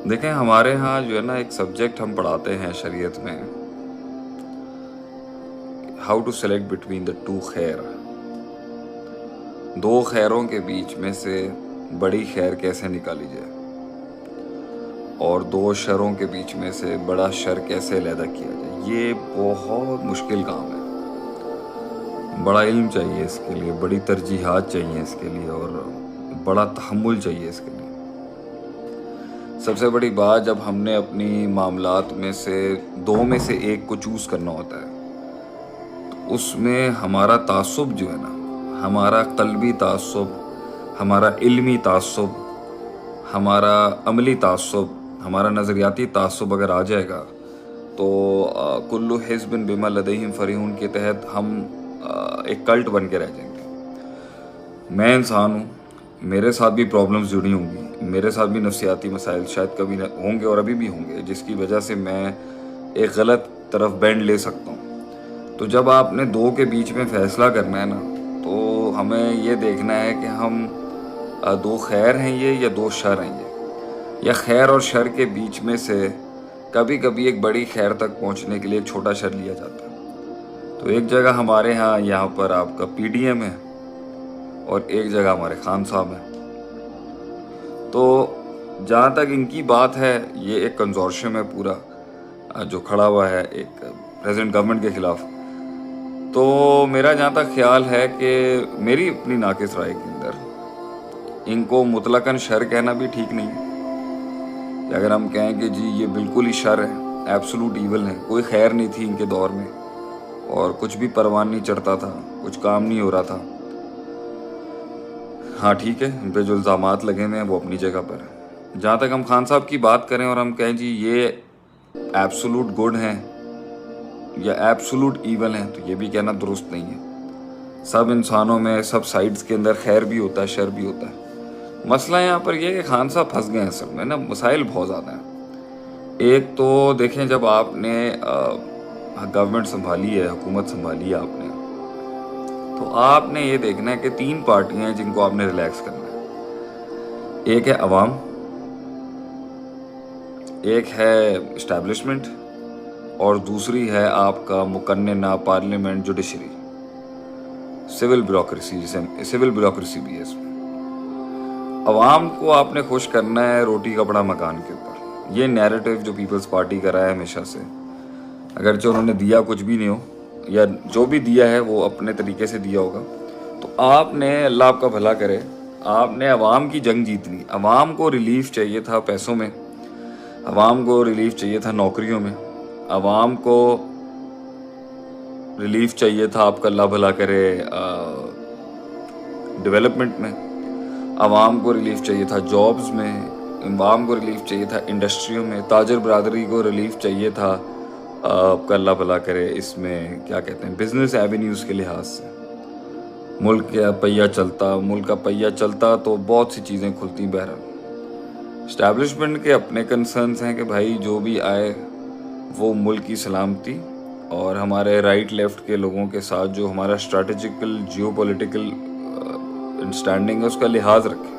دیکھیں ہمارے ہاں جو ہے نا ایک سبجیکٹ ہم پڑھاتے ہیں شریعت میں، how to select between the two خیر، دو خیروں کے بیچ میں سے بڑی خیر کیسے نکالی جائے اور دو شروں کے بیچ میں سے بڑا شر کیسے علیحدہ کیا جائے۔ یہ بہت مشکل کام ہے، بڑا علم چاہیے اس کے لیے، بڑی ترجیحات چاہیے اس کے لیے، اور بڑا تحمل چاہیے اس کے لیے۔ سب سے بڑی بات، جب ہم نے اپنی معاملات میں سے دو میں سے ایک کو چوز کرنا ہوتا ہے تو اس میں ہمارا تعصب جو ہے نا، ہمارا قلبی تعصب، ہمارا علمی تعصب، ہمارا عملی تعصب، ہمارا نظریاتی تعصب اگر آ جائے گا تو کل حزب بما لدیہم فرحون کے تحت ہم ایک کلٹ بن کے رہ جائیں گے۔ میں انسان ہوں، میرے ساتھ بھی پرابلمز جڑی ہوں گی، میرے ساتھ بھی نفسیاتی مسائل شاید کبھی ہوں گے اور ابھی بھی ہوں گے، جس کی وجہ سے میں ایک غلط طرف بینڈ لے سکتا ہوں۔ تو جب آپ نے دو کے بیچ میں فیصلہ کرنا ہے نا، تو ہمیں یہ دیکھنا ہے کہ ہم دو خیر ہیں یہ یا دو شر ہیں یہ، یا خیر اور شر کے بیچ میں سے کبھی کبھی ایک بڑی خیر تک پہنچنے کے لیے ایک چھوٹا شر لیا جاتا ہے۔ تو ایک جگہ ہمارے ہاں یہاں پر آپ کا پی ڈی ایم ہے اور ایک جگہ ہمارے خان صاحب ہیں۔ تو جہاں تک ان کی بات ہے، یہ ایک کنزورشم ہے پورا جو کھڑا ہوا ہے ایک پریزنٹ گورنمنٹ کے خلاف۔ تو میرا جہاں تک خیال ہے کہ میری اپنی ناقص رائے کے اندر ان کو مطلقاً شر کہنا بھی ٹھیک نہیں، کہ اگر ہم کہیں کہ جی یہ بالکل ہی شر ہے، ایبسولوٹ ایول ہے، کوئی خیر نہیں تھی ان کے دور میں اور کچھ بھی پروان نہیں چڑھتا تھا، کچھ کام نہیں ہو رہا تھا، ہاں ٹھیک ہے، ان پہ جو الزامات لگے ہوئے ہیں وہ اپنی جگہ پر ہے۔ جہاں تک ہم خان صاحب کی بات کریں اور ہم کہیں جی یہ ایبسولوٹ گڈ ہیں یا ایبسولوٹ ایول ہیں، تو یہ بھی کہنا درست نہیں ہے۔ سب انسانوں میں، سب سائڈز کے اندر خیر بھی ہوتا ہے، شر بھی ہوتا ہے۔ مسئلہ یہاں پر یہ ہے کہ خان صاحب پھنس گئے ہیں، اصل میں نا مسائل بہت زیادہ ہیں۔ ایک تو دیکھیں، جب آپ نے گورنمنٹ سنبھالی ہے، حکومت سنبھالی ہے آپ نے، تو آپ نے یہ دیکھنا ہے کہ تین پارٹیاں ہیں جن کو آپ نے ریلیکس کرنا ہے۔ ایک ہے عوام، ایک ہے اسٹیبلشمنٹ، اور دوسری ہے آپ کا مقننہ پارلیمنٹ، جوڈیشری، سول بیوروکریسی، جسے سول بیوروکریسی بھی ہے اس میں۔ عوام کو آپ نے خوش کرنا ہے روٹی کپڑا مکان کے اوپر، یہ نیریٹو جو پیپلز پارٹی کا رہا ہے ہمیشہ سے، اگرچہ انہوں نے دیا کچھ بھی نہیں ہو، یا جو بھی دیا ہے وہ اپنے طریقے سے دیا ہوگا۔ تو آپ نے، اللہ آپ کا بھلا کرے، آپ نے عوام کی جنگ جیتنی۔ عوام کو ریلیف چاہیے تھا پیسوں میں، عوام کو ریلیف چاہیے تھا نوکریوں میں، عوام کو ریلیف چاہیے تھا آپ کا اللہ بھلا کرے ڈیولپمنٹ میں، عوام کو ریلیف چاہیے تھا جابز میں، عوام کو ریلیف چاہیے تھا انڈسٹریوں میں، تاجر برادری کو ریلیف چاہیے تھا آپ کا اللہ بھلا کرے اس میں کیا کہتے ہیں بزنس ایونیوز کے لحاظ سے۔ ملک کا پہیہ چلتا، ملک کا پہیہ چلتا تو بہت سی چیزیں کھلتی۔ بہرحال اسٹیبلشمنٹ کے اپنے کنسرنس ہیں کہ بھائی جو بھی آئے وہ ملک کی سلامتی اور ہمارے رائٹ لیفٹ کے لوگوں کے ساتھ جو ہمارا اسٹریٹجیکل جیو پولیٹیکل انڈرسٹینڈنگ ہے اس کا لحاظ رکھیں۔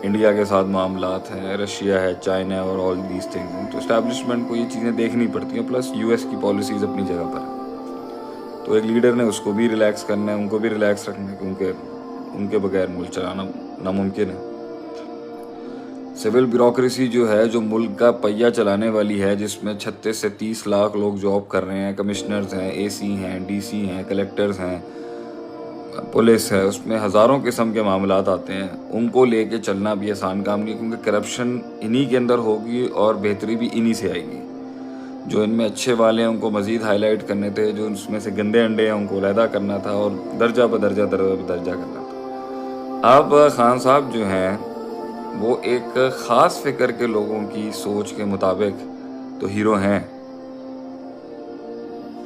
انڈیا کے ساتھ معاملات ہیں، رشیا ہے، چائنا اور آل دیز تھنگز ہیں، تو اسٹیبلشمنٹ کو یہ چیزیں دیکھنی پڑتی ہیں، پلس یو ایس کی پالیسیز اپنی جگہ پر ہیں۔ تو ایک لیڈر نے اس کو بھی ریلیکس کرنا ہے، ان کو بھی ریلیکس رکھنا ہے، کیونکہ ان کے بغیر ملک چلانا ناممکن ہے۔ سول بیوروکریسی جو ہے، جو ملک کا پہیہ چلانے والی ہے، جس میں 36 سے 30 لاکھ لوگ جاب کر رہے ہیں، کمشنرز ہیں، اے سی ہیں، ڈی سی ہیں، کلیکٹرز ہیں، پولیس ہے، اس میں ہزاروں قسم کے معاملات آتے ہیں، ان کو لے کے چلنا بھی آسان کام نہیں، کیونکہ کرپشن انہی کے اندر ہوگی اور بہتری بھی انہی سے آئے گی۔ جو ان میں اچھے والے ہیں ان کو مزید ہائی لائٹ کرنے تھے، جو اس میں سے گندے انڈے ہیں ان کو علیحدہ کرنا تھا اور درجہ بدرجہ درجہ کرنا تھا۔ اب خان صاحب جو ہیں وہ ایک خاص فکر کے لوگوں کی سوچ کے مطابق تو ہیرو ہیں،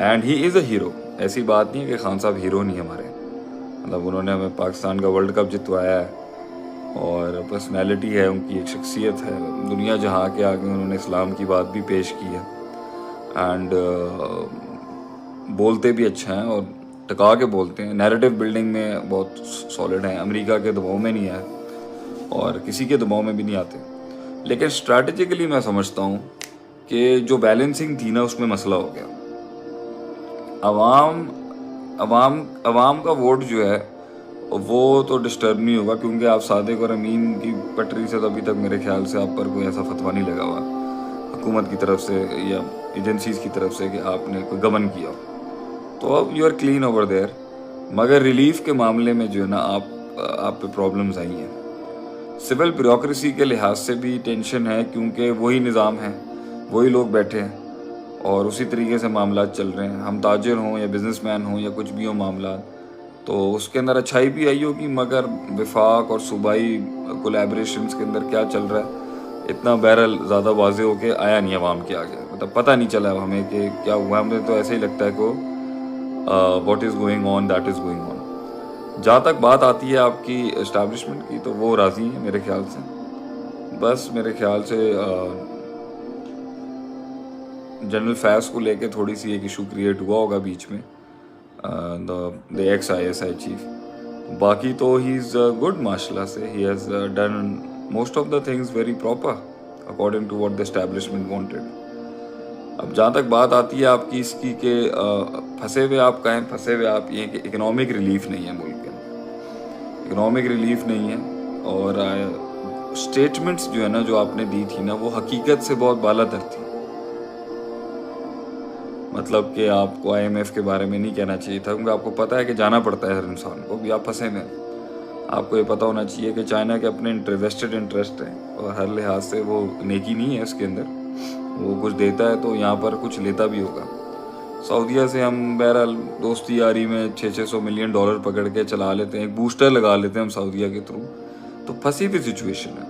and he is a hero. ایسی بات نہیں ہے کہ خان صاحب ہیرو نہیں ہمارے، مطلب انہوں نے ہمیں پاکستان کا ورلڈ کپ جتوایا ہے اور پرسنالٹی ہے، ان کی ایک شخصیت ہے، دنیا جہاں کے آگے انہوں نے اسلام کی بات بھی پیش کی ہے، اینڈ بولتے بھی اچھا ہیں اور ٹکا کے بولتے ہیں، نیریٹو بلڈنگ میں بہت سالڈ ہیں، امریکہ کے دباؤ میں نہیں آئے اور کسی کے دباؤ میں بھی نہیں آتے۔ لیکن اسٹریٹجیکلی میں سمجھتا ہوں کہ جو بیلنسنگ تھی نا اس میں مسئلہ ہو گیا. عوام کا ووٹ جو ہے وہ تو ڈسٹرب نہیں ہوگا، کیونکہ آپ صادق اور امین کی پٹری سے تو ابھی تک میرے خیال سے آپ پر کوئی ایسا فتویٰ نہیں لگا ہوا حکومت کی طرف سے یا ایجنسیز کی طرف سے کہ آپ نے کوئی گبن کیا ہو، تو اب you are clean over there. مگر ریلیف کے معاملے میں جو ہے نا آپ پہ پرابلمز آئی ہیں. سول بیوروکریسی کے لحاظ سے بھی ٹینشن ہے، کیونکہ وہی نظام ہے، وہی لوگ بیٹھے ہیں اور اسی طریقے سے معاملات چل رہے ہیں. ہم تاجر ہوں یا بزنس مین ہوں یا کچھ بھی ہوں معاملات، تو اس کے اندر اچھائی بھی آئی ہوگی، مگر وفاق اور صوبائی کولیبریشنز کے اندر کیا چل رہا ہے اتنا بہرحال زیادہ واضح ہو کے آیا نہیں عوام کے آگے. مطلب پتہ نہیں چلا ہمیں کہ کیا ہوا. ہمیں تو ایسے ہی لگتا ہے کہ what is going on that is going on. جہاں تک بات آتی ہے آپ کی اسٹیبلشمنٹ کی، تو وہ راضی ہیں میرے خیال سے. بس میرے خیال سے جنرل فیض کو لے کے تھوڑی سی ایک ایشو کریٹ ہوا ہوگا بیچ میں، the ایکس ISI چیف. باقی تو ہی از گڈ ماشاء اللہ سے. He has done most of the things very proper according to what the establishment wanted. اب جہاں تک بات آتی ہے آپ کی اس کی کہ پھنسے ہوئے آپ کہیں پھنسے ہوئے آپ یہ کہ اکنامک ریلیف نہیں ہے ملک کے، اکنامک ریلیف نہیں ہے. اور اسٹیٹمنٹس جو ہے نا جو آپ نے دی تھی نا وہ حقیقت سے بہت بالا تر تھی. مطلب کہ آپ کو IMF کے بارے میں نہیں کہنا چاہیے تھا، کیونکہ آپ کو پتہ ہے کہ جانا پڑتا ہے ہر انسان کو. بھی آپ پھنسے میں آپ کو یہ پتہ ہونا چاہیے کہ چائنا کے اپنے ویسٹڈ انٹرسٹ ہیں اور ہر لحاظ سے وہ نیکی نہیں ہے اس کے اندر. وہ کچھ دیتا ہے تو یہاں پر کچھ لیتا بھی ہوگا. سعودیہ سے ہم بہرحال دوستی یاری میں $600 ملین پکڑ کے چلا لیتے ہیں، ایک بوسٹر لگا لیتے ہیں ہم سعودیہ کے تھرو. تو پھنسی ہوئی سچویشن ہے.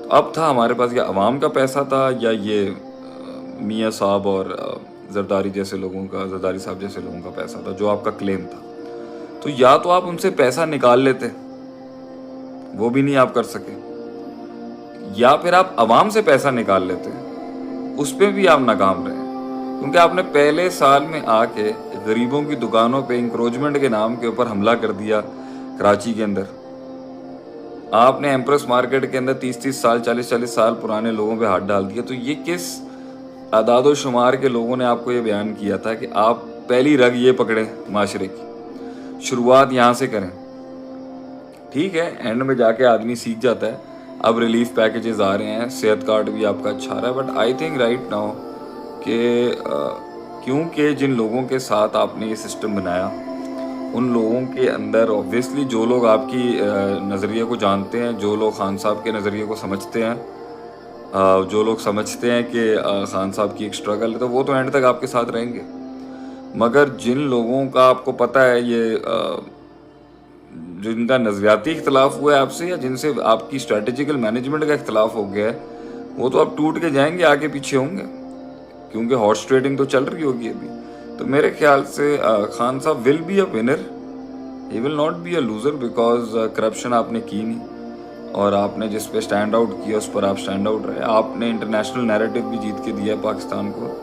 اب تھا ہمارے پاس یہ عوام کا پیسہ تھا یا یہ میاں صاحب اور زرداری صاحب جیسے لوگوں کا پیسہ تھا جو آپ کا کلیم تھا. تو یا تو آپ ان سے پیسہ نکال لیتے، وہ بھی نہیں آپ کر سکے، یا پھر آپ عوام سے پیسہ نکال لیتے، اس پہ بھی آپ ناکام رہے. کیونکہ آپ نے پہلے سال میں آ کے غریبوں کی دکانوں پہ انکروچمنٹ کے نام کے اوپر حملہ کر دیا کراچی کے اندر. آپ نے ایمپریس مارکیٹ کے اندر 30 سال 40 سال پرانے لوگوں پہ ہاتھ ڈال دیا. تو یہ کس اعداد و شمار کے لوگوں نے آپ کو یہ بیان کیا تھا کہ آپ پہلی رگ یہ پکڑیں معاشرے کی، شروعات یہاں سے کریں. ٹھیک ہے، اینڈ میں جا کے آدمی سیکھ جاتا ہے. اب ریلیف پیکیجز آ رہے ہیں، صحت کارڈ بھی آپ کا اچھا آ رہا ہے. But I think right now کہ کیونکہ جن لوگوں کے ساتھ آپ نے یہ سسٹم بنایا ان لوگوں کے اندر اوبویسلی جو لوگ آپ کی نظریے کو جانتے ہیں، جو لوگ خان صاحب کے نظریے کو سمجھتے ہیں، جو لوگ سمجھتے ہیں کہ خان صاحب کی ایک اسٹرگل ہے، تو وہ تو اینڈ تک آپ کے ساتھ رہیں گے. مگر جن لوگوں کا آپ کو پتہ ہے یہ جن کا نظریاتی اختلاف ہوا ہے آپ سے، یا جن سے آپ کی اسٹریٹجیکل مینجمنٹ کا اختلاف ہو گیا ہے، وہ تو آپ ٹوٹ کے جائیں گے، آگے پیچھے ہوں گے، کیونکہ ہارس ٹریڈنگ تو چل رہی ہوگی ابھی. تو میرے خیال سے Khan sahab will be a winner, he will not be a loser, because corruption آپ نے کی نہیں اور آپ نے جس پہ اسٹینڈ آؤٹ کیا اس پر آپ اسٹینڈ آؤٹ رہے. آپ نے انٹرنیشنل نیریٹو بھی جیت کے دیا ہے پاکستان کو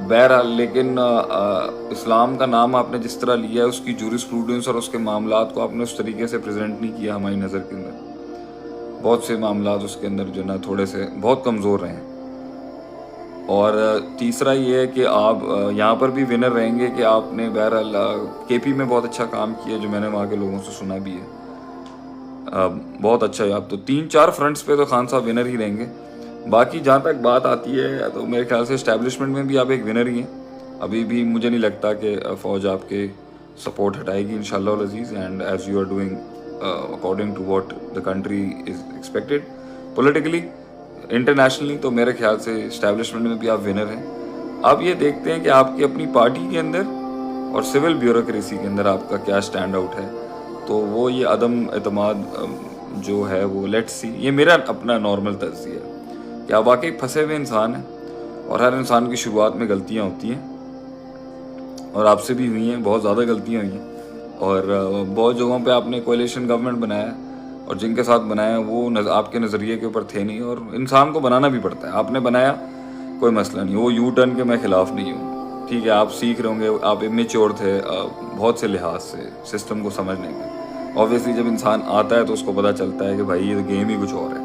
بہرحال. لیکن اسلام کا نام آپ نے جس طرح لیا ہے، اس کی جورسپروڈنس اور اس کے معاملات کو آپ نے اس طریقے سے پریزنٹ نہیں کیا. ہماری نظر کے اندر بہت سے معاملات اس کے اندر جو نا تھوڑے سے بہت کمزور رہے ہیں. اور تیسرا یہ ہے کہ آپ یہاں پر بھی ونر رہیں گے کہ آپ نے بہرحال KP میں بہت اچھا کام کیا، جو میں نے وہاں کے لوگوں سے سنا بھی ہے، بہت اچھا ہے. آپ تو 3-4 فرنٹس پہ تو خان صاحب ونر ہی رہیں گے. باقی جہاں تک بات آتی ہے تو میرے خیال سے اسٹیبلشمنٹ میں بھی آپ ایک ونر ہی ہیں. ابھی بھی مجھے نہیں لگتا کہ فوج آپ کے سپورٹ ہٹائے گی انشاءاللہ العزیز. And as you are doing according to what the country is expected politically internationally, تو میرے خیال سے اسٹیبلشمنٹ میں بھی آپ ونر ہیں. آپ یہ دیکھتے ہیں کہ آپ کی اپنی پارٹی کے اندر اور سول بیوروکریسی کے اندر آپ کا کیا اسٹینڈ آؤٹ ہے. تو وہ یہ عدم اعتماد جو ہے وہ لیٹ سی، یہ میرا اپنا نارمل تجزیہ ہے کہ آپ واقعی پھنسے ہوئے انسان ہیں اور ہر انسان کی شروعات میں غلطیاں ہوتی ہیں اور آپ سے بھی ہوئی ہیں، بہت زیادہ غلطیاں ہوئی ہیں. اور بہت جگہوں پہ آپ نے کولیشن گورنمنٹ بنایا اور جن کے ساتھ بنایا وہ آپ کے نظریے کے اوپر تھے نہیں، اور انسان کو بنانا بھی پڑتا ہے. آپ نے بنایا کوئی مسئلہ نہیں، وہ یو ٹرن کے میں خلاف نہیں ہوں. ٹھیک ہے، آپ سیکھ رہے ہوں گے، آپ امیچور تھے بہت سے لحاظ سے سسٹم کو سمجھنے میں. اوبویسلی جب انسان آتا ہے تو اس کو پتہ چلتا ہے کہ بھائی یہ گیم ہی کچھ اور ہے.